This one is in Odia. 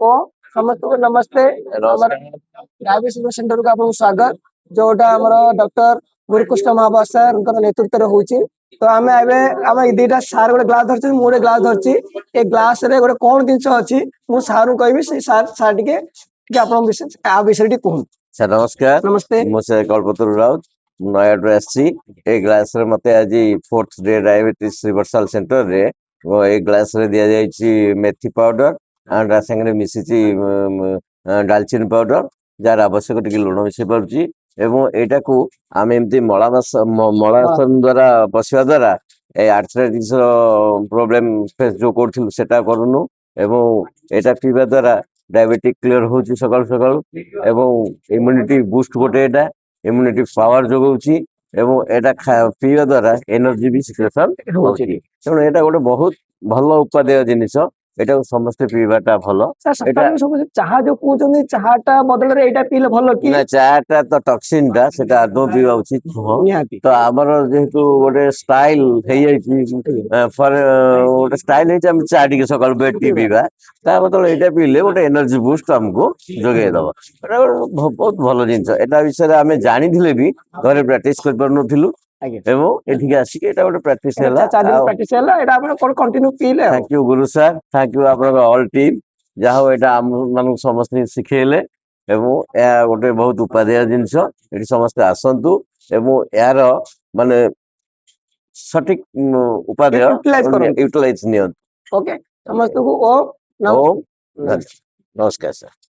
ଓ ସମସ୍ତଙ୍କୁ ନମସ୍ତେ। ଆମର ଡାଇବେଟିସ୍ ସେଣ୍ଟର କୁ ଆପଣଙ୍କୁ ସ୍ୱାଗତ, ଯୋଉଟା ଆମର ଡକ୍ଟର ଗୁରୁକୃଷ୍ଣ ମହାପାତ୍ରଙ୍କର ନେତୃତ୍ୱରେ ହଉଛି। ତ ଆମେ ଏବେ ଆମ ଦିଟା ସାର୍ ଗୋଟେ ଗ୍ଲାସ ଧରିଛନ୍ତି, ମୁଁ ଗୋଟେ ଗ୍ଲାସ ଧରିଛି। ଏ ଗ୍ଲାସ ରେ ଗୋଟେ କଣ ଜିନିଷ ଅଛି ମୁଁ ସାର୍ ଙ୍କୁ କହିବି, ସେ ସାର୍ ଟିକେ ଆପଣଙ୍କ ବିଷୟରେ ଟିକେ କୁହନ୍ତୁ। ସାର୍ ନମସ୍କାର। ନମସ୍ତେ। ମୁଁ ସେ କଳ୍ପତରୁ ରାଉତ ନୟାଗଡ଼ରୁ ଆସିଛି। ଏଇ ଗ୍ଲାସ ରେ ମତେ ଆଜି 4th ଡେ ଡାଇବେଟିସ୍ ରିଭର୍ସାଲ ସେଣ୍ଟର ରେ ଏଇ ଗ୍ଲାସ ରେ ଦିଆଯାଇଛି ମେଥି ପାଉଡର ଆଉ ତା ସାଙ୍ଗରେ ମିଶିଛି ଡାଲଚିନି ପାଉଡର, ଯାହାର ଆବଶ୍ୟକ ଟିକେ ଲୁଣ ମିଶେଇ ପାରୁଛି। ଏବଂ ଏଇଟାକୁ ଆମେ ଏମିତି ମଳାସନ ଦ୍ଵାରା ବସିବା ଦ୍ଵାରା এই ଆର୍ଥରାଇଟିସ ପ୍ରୋବ୍ଲେମ ଫେସ୍ ଯୋଉ କରୁଥିଲୁ ସେଟା କରୁନୁ। ଏବଂ ଏଇଟା ପିଇବା ଦ୍ଵାରା ଡାଇବେଟିକ କ୍ଲିୟର ହଉଛି ସକାଳୁ ସକାଳୁ। ଏବଂ ଇମ୍ୟୁନିଟି ବୁଷ୍ଟ ଗୋଟେ, ଏଇଟା ଇମ୍ୟୁନିଟି ପାୱାର ଯୋଗାଉଛି। ଏବଂ ଏଇଟା ପିଇବା ଦ୍ଵାରା ଏନର୍ଜି ବି ସିକ୍ରେସନ ହଉଛି। ତେଣୁ ଏଇଟା ଗୋଟେ ବହୁତ ଭଲ ଉପାଦେୟ ଜିନିଷ, ଏଟାକୁ ସମସ୍ତେ ପିଇବାଟା ଭଲ। ଚାହା ଯୋଉ କହୁଛନ୍ତି, ଚାହା ଟା ବଦଳରେ ଏଇଟା ପିଇଲେ ଭଲ କି? ନା, ଚାଟା ତ ଟକ୍ସିନ ଟା, ସେଟା ଆଦୌ ପିଇବା ଉଚିତ ନୁହଁ। ନିହାତି। ତ ଆମର ଯେହେତୁ ଗୋଟେ ଷ୍ଟାଇଲ ହେଇଯାଇଛି, ଗୋଟେ ଷ୍ଟାଇଲ ହେଇଛି ଆମେ ଚା ଟିକେ ସକାଳୁ ବେଡ ଟି ପିଇବା, ତା ବଦଳରେ ଏଇଟା ପିଇଲେ ଗୋଟେ ଏନର୍ଜି ବୁଷ୍ଟ ଆମକୁ ଯୋଗେଇ ଦବ। ଏଟା ବହୁତ ଭଲ ଜିନିଷ। ଏଟା ବିଷୟରେ ଆମେ ଜାଣିଥିଲେ ବି ଘରେ ପ୍ରାକ୍ଟିସ କରିପାରୁନଥିଲୁ। ଏବଂ ଏଠିକି ଆସିକି ଏଟା ଗୋଟେ ପ୍ରାକ୍ଟିସ ହେଲା। ଥ୍ୟାଙ୍କ ୟୁ ଗୁରୁ ସାର୍, ଥ୍ୟାଙ୍କ ୟୁ ଆପଣଙ୍କ ଅଲ ଟିମ୍, ଯାହା ହଉ ଏଇଟା ଆମ ମାନଙ୍କୁ ସମସ୍ତେ ଶିଖେଇଲେ। ଏବଂ ଏହା ଗୋଟେ ବହୁତ ଉପାଦେୟ ଜିନିଷ। ଏଠି ସମସ୍ତେ ଆସନ୍ତୁ ଏବଂ ଏହାର ମାନେ ସଠିକ ଉପାଦେୟ ୟୁଟିଲାଇଜ ନିଅନ୍ତୁ। ଓକେ, ସମସ୍ତଙ୍କୁ ଓମ୍ ଓମ୍ ନମସ୍କାର ସାର୍।